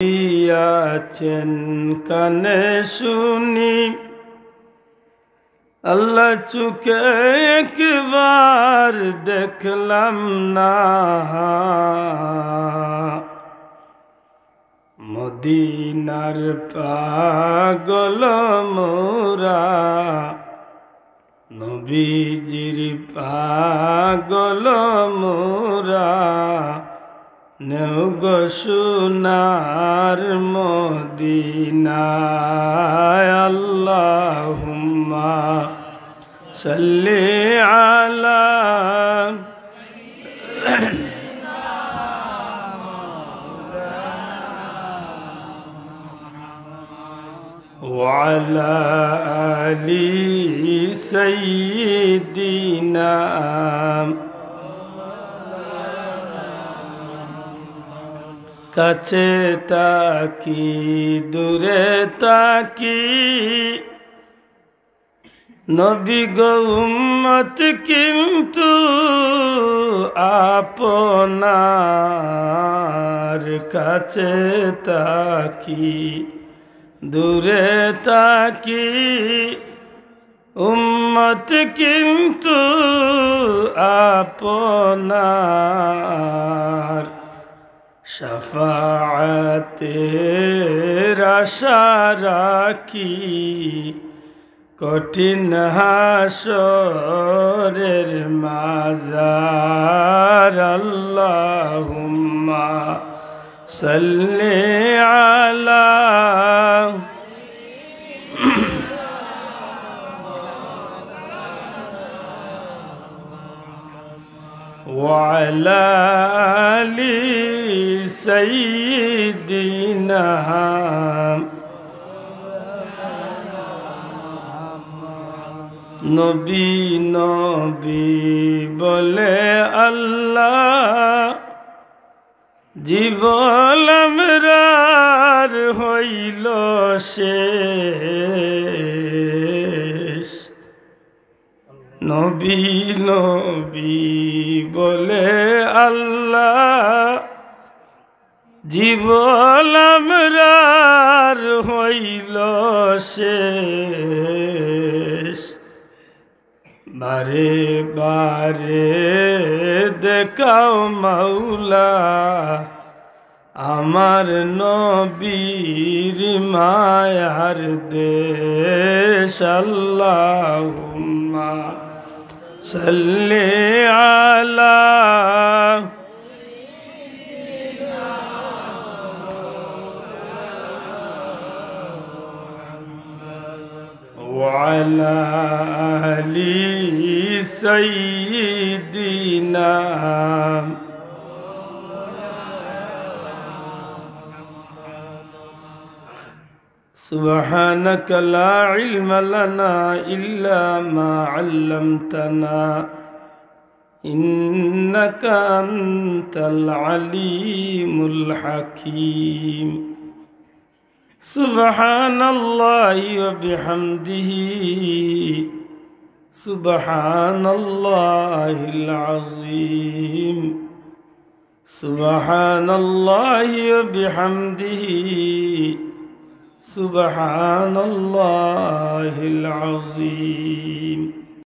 আছেন কানে শুনি আল্লাহ চোখে একবার দেখলাম না মদিনার পাগল মোরা নবীজির পাগল মোরা নেও গো সোনার মদিনায় আল্লাহুম্মা সাল্লি আলা وعلى آل سيدنا কাছে তাকি দূরে তাকি নবী গো উম্মত কিন্তু আপনার কাছে তাকি দূরে তাকি উম্মত কিন্তু আপনার শাফাআতের আশা রাখি কঠিন হাসরের মাজার আল্লাহুম্মা সাল্লি আলা وعلى آل سيدنا নবী নবী বলে আল্লাহ জীবন আমরার হইল শেষ নবী নবী বলে আল্লাহ জীবন আমরার হইল শেষ বারে বারে দেখাও মাওলা আমার নবীর মায়ার দেশ আল্লাহুম্মা সাল্লি আলা وعلى آل سيدنا سبحانك لا علم لنا إلا ما علمتنا إنك أنت العليم الحكيم سبحان الله وبحمده سبحان الله العظيم سبحان الله وبحمده سبحان الله العظيم